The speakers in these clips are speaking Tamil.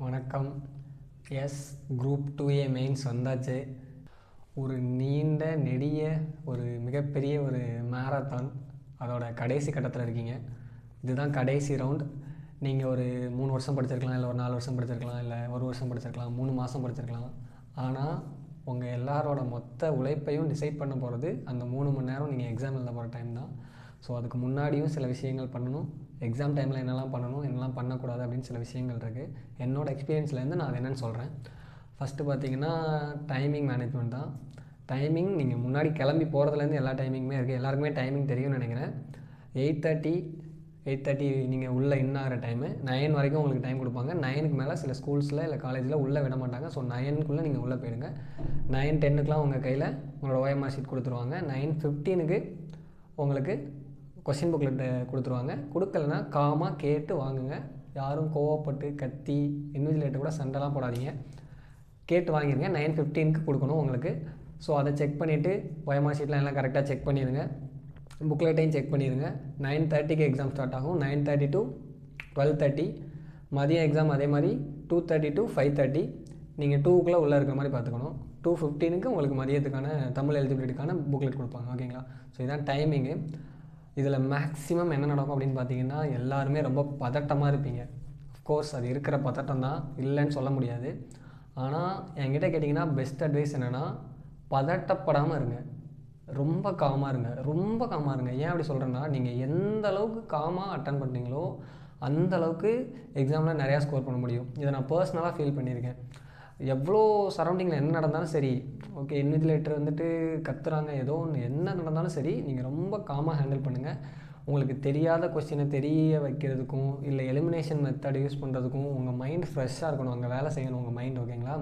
வணக்கம். குரூப் 2A மெயின்ஸ் வந்தாச்சு. ஒரு நீண்ட நெடிய ஒரு மிகப்பெரிய ஒரு மேரத்தான் அதோட கடைசி கட்டத்தில் இருக்கீங்க. இதுதான் கடைசி ரவுண்ட். நீங்கள் ஒரு 3 வருஷம் படிச்சிருக்கலாம், இல்லை ஒரு 4 வருஷம் படிச்சிருக்கலாம், இல்லை ஒரு வருஷம் படிச்சிருக்கலாம், 3 மாதம் படிச்சிருக்கலாம். ஆனால் உங்கள் எல்லாரோட மொத்த உழைப்பையும் டிசைட் பண்ண போகிறது அந்த 3 மணி நேரம் நீங்கள் எக்ஸாம் எழுத போகிற டைம் தான். ஸோ அதுக்கு முன்னாடியும் சில விஷயங்கள் பண்ணணும். எக்ஸாம் டைமில் என்னெல்லாம் பண்ணணும், என்னெல்லாம் பண்ணக்கூடாது அப்படின்னு சில விஷயங்கள் இருக்குது. என்னோடய எக்ஸ்பீரியன்ஸ்லேருந்து நான் அது என்னென்னு சொல்கிறேன். ஃபஸ்ட்டு பார்த்தீங்கன்னா டைமிங் மேனேஜ்மெண்ட் தான். டைமிங் நீங்கள் முன்னாடி கிளம்பி போகிறதுலேருந்து எல்லா டைமிங்குமே இருக்குது. எல்லாருக்குமே டைமிங் தெரியும்னு நினைக்கிறேன். 8:30 நீங்கள் உள்ளே இன்னாகிற டைமு 9 வரைக்கும் உங்களுக்கு டைம் கொடுப்பாங்க. 9க்கு மேலே சில ஸ்கூல்ஸில் இல்லை காலேஜில் உள்ளே விட மாட்டாங்க. ஸோ 9க்குள்ளே நீங்கள் உள்ளே போயிடுங்க. 9:10க்குலாம் உங்கள் கையில் உங்களோட OMR ஷீட் கொடுத்துருவாங்க. 9:15க்கு உங்களுக்கு கொஷின் புக்லெட் கொடுத்துருவாங்க. கொடுக்கலன்னா காமாக கேட்டு வாங்குங்க. யாரும் கோவப்பட்டு கத்தி இன்விஜிலேட்டர் கூட சண்டைலாம் போடாதீங்க. கேட்டு வாங்கிடுங்க. 9:15க்கு கொடுக்கணும் உங்களுக்கு. ஸோ அதை செக் பண்ணிவிட்டு OMR ஷீட்லாம் எல்லாம் கரெக்டாக செக் பண்ணிடுங்க. புக்லெட்டையும் செக் பண்ணிடுங்க. 9:30க்கு எக்ஸாம் ஸ்டார்ட் ஆகும். 9:30 to 12:30. மதியம் எக்ஸாம் அதே மாதிரி 2:30 to 5:30. நீங்கள் 2க்குள்ளே உள்ளே இருக்கிற மாதிரி பார்த்துக்கணும். 2:15க்கு உங்களுக்கு மதியத்துக்கான தமிழ் எலிஜிபிலிட்டிக்கான புக்லெட் கொடுப்பாங்க. ஓகேங்களா? ஸோ இதுதான் டைமிங்கு. இதில் மேக்ஸிமம் என்ன நடக்கும் அப்படின்னு பார்த்தீங்கன்னா, எல்லாருமே ரொம்ப பதட்டமாக இருப்பீங்க. அஃப்கோர்ஸ் அது இருக்கிற பதட்டம் தான், இல்லைன்னு சொல்ல முடியாது. ஆனால் என்கிட்ட கேட்டிங்கன்னா பெஸ்ட் அட்வைஸ் என்னென்னா, பதட்டப்படாமல் இருங்க. ரொம்ப காமாக இருங்க. ஏன் அப்படி சொல்கிறேன்னா, நீங்கள் எந்த அளவுக்கு காமாக அட்டன் பண்ணுறீங்களோ அந்த அளவுக்கு எக்ஸாமில் நிறையா ஸ்கோர் பண்ண முடியும். இதை நான் பர்சனலாக ஃபீல் பண்ணியிருக்கேன். எவ்வளோ சரௌண்டிங்கில் என்ன நடந்தாலும் சரி, ஓகே இன்விஜிலேட்டர் வந்துட்டு கத்துறாங்க, ஏதோ ஒன்று என்ன நடந்தாலும் சரி, நீங்கள் ரொம்ப காமாக ஹேண்டில் பண்ணுங்கள். உங்களுக்கு தெரியாத கொஸ்டினை தெரிய வைக்கிறதுக்கும் இல்லை எலிமினேஷன் மெத்தட் யூஸ் பண்ணுறதுக்கும் உங்கள் மைண்ட் ஃப்ரெஷ்ஷாக இருக்கணும். அங்கே வேலை செய்யணும் உங்கள் மைண்ட். ஓகேங்களா?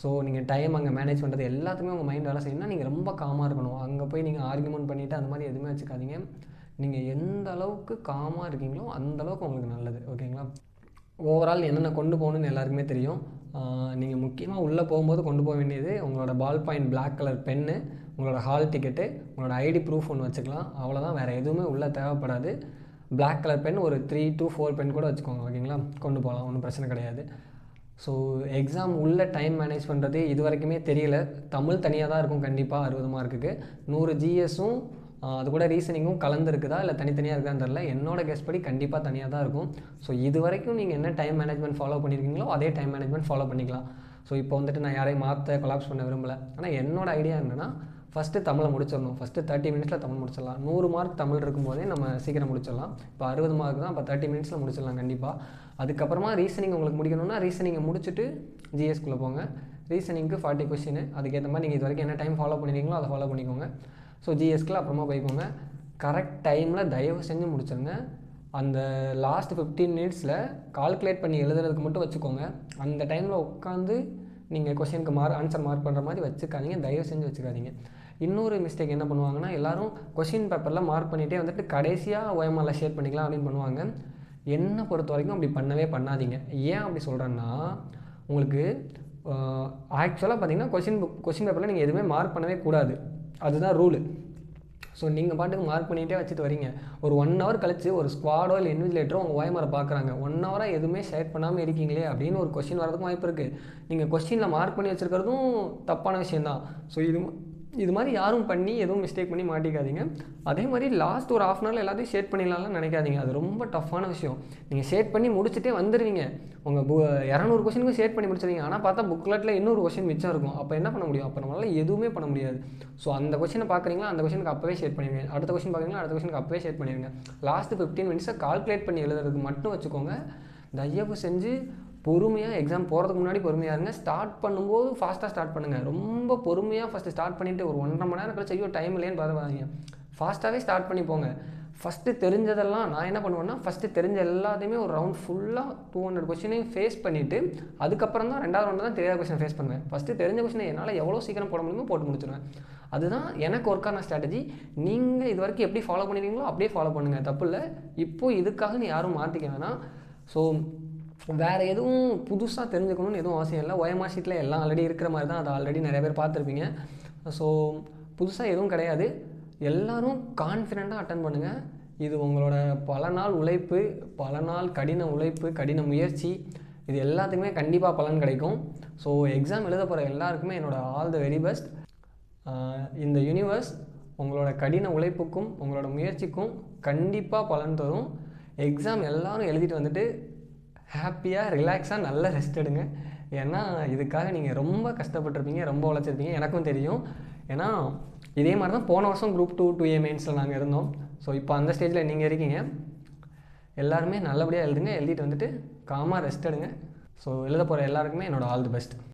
ஸோ நீங்கள் டைம் அங்கே மேனேஜ் பண்ணுறது எல்லாத்துக்குமே உங்கள் மைண்ட் வேலை செய்யணும்னா நீங்கள் ரொம்ப காமாக இருக்கணும். அங்கே போய் நீங்கள் ஆர்கியூமெண்ட் பண்ணிவிட்டு அந்த மாதிரி எதுவுமே வச்சுக்காதீங்க. நீங்கள் எந்த அளவுக்கு காமாக இருக்கீங்களோ அந்த அளவுக்கு உங்களுக்கு நல்லது. ஓகேங்களா? ஓவரால் என்னென்ன கொண்டு போகணுன்னு எல்லாருக்குமே தெரியும். நீங்கள் முக்கியமாக உள்ளே போகும்போது கொண்டு போக வேண்டியது உங்களோட ball point black colour pen, உங்களோட ஹால் டிக்கெட்டு, உங்களோட ஐடி ப்ரூஃப் ஒன்று வச்சுக்கலாம். அவ்வளோதான், வேறு எதுவுமே உள்ளே தேவைப்படாது. பிளாக் கலர் பென் ஒரு 3 to 4 பென் கூட வச்சுக்கோங்க. ஓகேங்களா? கொண்டு போகலாம், ஒன்றும் பிரச்சனை கிடையாது. ஸோ எக்ஸாம் உள்ள டைம் மேனேஜ் பண்ணுறது இது வரைக்குமே தெரியல. தமிழ் தனியாக தான் இருக்கும் கண்டிப்பாக 60 மார்க்குக்கு. 100 GSும் அது கூட ரீசனிங்கும் கலந்துருக்குதா இல்லை தனித்தனியாக இருக்குதான்னு தெரில. என்னோடய கெஸ் படி கண்டிப்பாக தனியாக தான் இருக்கும். ஸோ இது வரைக்கும் நீங்கள் என்ன டைம் மேனேஜ்மெண்ட் ஃபாலோ பண்ணியிருக்கீங்களோ அதே டைம் மேனேஜ்மெண்ட் ஃபாலோ பண்ணிக்கலாம். ஸோ இப்போ வந்துட்டு நான் யாரையும் மாற்ற கொலாப்ஸ் பண்ண விரும்பலை. ஆனால் என்னோடய ஐடியா என்னென்னா, ஃபஸ்ட்டு தமிழை முடிச்சிடணும். ஃபஸ்ட்டு 30 மினிட்ஸில் தமிழ் முடிச்சிடலாம். 100 மார்க் தமிழ் இருக்கும்போதே நம்ம சீக்கிரம் முடிச்சிடலாம். இப்போ 60 மார்க் தான், இப்போ 30 மினிட்ஸில் முடிச்சிடலாம் கண்டிப்பாக. அதுக்கப்புறமா ரீசனிங் உங்களுக்கு முடிக்கணும்னா ரீசனிங்கை முடிச்சுட்டு GSக்குள்ளே போங்க. ரீசனிங்க்கு 40 கொஸ்டின். அதுக்கேற்ற மாதிரி நீங்கள் இது வரைக்கும் என்ன டைம் ஃபாலோ பண்ணியிருக்கீங்களோ அதை ஃபாலோ பண்ணிக்கோங்க. ஸோ GSக்குள்ள அப்புறமா போய்க்கோங்க. கரெக்ட் டைமில் தயவு செஞ்சு முடிச்சிருங்க. அந்த லாஸ்ட் 15 மினிட்ஸில் கால்குலேட் பண்ணி எழுதுறதுக்கு மட்டும் வச்சுக்கோங்க. அந்த டைமில் உட்காந்து நீங்கள் கொஸ்டினுக்கு ஆன்சர் மார்க் பண்ணுற மாதிரி வச்சுக்காதீங்க. தயவு செஞ்சு வச்சுக்காதீங்க. இன்னொரு மிஸ்டேக் என்ன பண்ணுவாங்கன்னா, எல்லோரும் கொஸ்டின் பேப்பரில் மார்க் பண்ணிகிட்டே வந்துட்டு கடைசியாக OMRல ஷேர் பண்ணிக்கலாம் அப்படின்னு பண்ணுவாங்க. என்னை பொறுத்த வரைக்கும் அப்படி பண்ணவே பண்ணாதீங்க. ஏன் அப்படி சொல்கிறேன்னா, உங்களுக்கு ஆக்சுவலாக பார்த்தீங்கன்னா கொஸ்டின் பேப்பரில் நீங்கள் எதுவுமே மார்க் பண்ணவே கூடாது. அதுதான் ரூலு. ஸோ நீங்கள் பாட்டுக்கு மார்க் பண்ணிகிட்டே வச்சுட்டு வரீங்க. ஒரு 1 hour கழிச்சு ஒரு ஸ்குவாடோ இல்லை இன்விஜிலேட்டரோ உங்கள் OMR பார்க்குறாங்க. 1 hour எதுவுமே ஷேர் பண்ணாமல் இருக்கீங்களே அப்படின்னு ஒரு கொஸ்டின் வரதுக்கும் வாய்ப்பு இருக்குது. நீங்கள் கொஸ்டினில் மார்க் பண்ணி வச்சுருக்கிறதும் தப்பான விஷயந்தான். ஸோ இது மாதிரி யாரும் பண்ணி எதுவும் மிஸ்டேக் பண்ணி மாட்டிக்காதீங்க. அதே மாதிரி லாஸ்ட் ஒரு ½ hour எல்லாத்தையும் ஷேட் பண்ணிடலாம்னு நினைக்காதீங்க. அது ரொம்ப டஃப்பான விஷயம். நீங்கள் ஷேட் பண்ணி முடிச்சுட்டே வந்துடுவீங்க. உங்கள் 200 கொஸ்டினுக்கும் ஷேட் பண்ணி முடிச்சிருவீங்க. ஆனால் பார்த்தா புக்லெட்டில் இன்னொரு கொஸ்டின் மிச்சம் இருக்கும். அப்போ என்ன பண்ண முடியும்? அப்போ நம்மளால் எதுவுமே பண்ண முடியாது. ஸோ அந்த கொஸ்டினை பார்க்குறீங்களா, அந்த கொஸ்டினுக்கு அப்போவே ஷேட் பண்ணிடுங்க. அடுத்த கொஸ்டின் பார்க்குறீங்களா, அடுத்த கொஸ்டினுக்கு அப்போவே ஷேட் பண்ணிடுங்க. லாஸ்ட்டு 15 மினிட்ஸை கால்குலேட் பண்ணி எழுதுறதுக்கு மட்டும் வச்சுக்கோங்க. தயவு செஞ்சு பொறுமையாக எக்ஸாம் போகிறதுக்கு முன்னாடி பொறுமையாக இருங்க. ஸ்டார்ட் பண்ணும்போது ஃபாஸ்ட்டாக ஸ்டார்ட் பண்ணுங்கள். ரொம்ப பொறுமையாக ஃபஸ்ட்டு ஸ்டார்ட் பண்ணிவிட்டு ஒரு 1.5 மணி நேரம் கழிச்சு ஐயோ டைம் இல்லைன்னு பார்த்துக்காதீங்க. ஃபாஸ்ட்டாகவே ஸ்டார்ட் பண்ணி போங்க. ஃபஸ்ட்டு தெரிஞ்சதெல்லாம் நான் என்ன பண்ணுவேன்னா, ஃபஸ்ட்டு தெரிஞ்ச எல்லாத்தையுமே ஒரு ரவுண்ட் ஃபுல்லாக 200 கொஸ்டினையும் ஃபேஸ் பண்ணிவிட்டு அதுக்கப்புறம் தான் 2வது ரவுண்டு தான் தெரியாத கொஸ்டின் ஃபேஸ் பண்ணுவேன். ஃபஸ்ட்டு தெரிஞ்ச கொஸ்டினை என்னால் எவ்வளோ சீக்கிரம் போட முடியுமோ போட்டு முடிச்சிடுவேன். அதுதான் எனக்கு ஒர்க்கான ஸ்ட்ராட்டஜி. நீங்கள் இது வரைக்கும் எப்படி ஃபாலோ பண்ணிடுறீங்களோ அப்படியே ஃபாலோ பண்ணுங்கள், தப்பு இல்லை. இப்போது இதுக்காக நீ யாரும் மாற்றிக்க வேணாம். ஸோ வேறு எதுவும் புதுசாக தெரிஞ்சுக்கணும்னு எதுவும் அவசியம் இல்லை. OMR ஷீட்டில் எல்லாம் ஆல்ரெடி இருக்கிற மாதிரி தான். அதை ஆல்ரெடி நிறைய பேர் பார்த்துருப்பீங்க. ஸோ புதுசாக எதுவும் கிடையாது. எல்லோரும் கான்ஃபிடெண்ட்டாக அட்டன் பண்ணுங்கள். இது உங்களோட பல நாள் உழைப்பு, பல நாள் கடின உழைப்பு, கடின முயற்சி. இது எல்லாத்துக்குமே கண்டிப்பாக பலன் கிடைக்கும். ஸோ எக்ஸாம் எழுத போகிற எல்லாருக்குமே என்னோடய ஆல் த வெரி பெஸ்ட். இந்த யூனிவர்ஸ் உங்களோட கடின உழைப்புக்கும் உங்களோட முயற்சிக்கும் கண்டிப்பாக பலன் தரும். எக்ஸாம் எல்லோரும் எழுதிட்டு வந்துட்டு ஹாப்பியாக ரிலாக்ஸாக நல்லா ரெஸ்ட் எடுங்க. ஏன்னா இதுக்காக நீங்கள் ரொம்ப கஷ்டப்பட்டுருப்பீங்க, ரொம்ப உழைச்சிருப்பீங்க, எனக்கும் தெரியும். ஏன்னா இதே மாதிரி தான் போன வருஷம் குரூப் 2 2A மெயின்ஸில் நாங்கள் இருந்தோம். ஸோ இப்போ அந்த ஸ்டேஜில் நீங்கள் இருக்கீங்க. எல்லாருமே நல்லபடியாக எழுதுங்க, எழுதிட்டு வந்துட்டு காமாக ரெஸ்ட் எடுங்க. ஸோ எழுத போகிற எல்லாருக்குமே என்னோடய ஆல் தி பெஸ்ட்.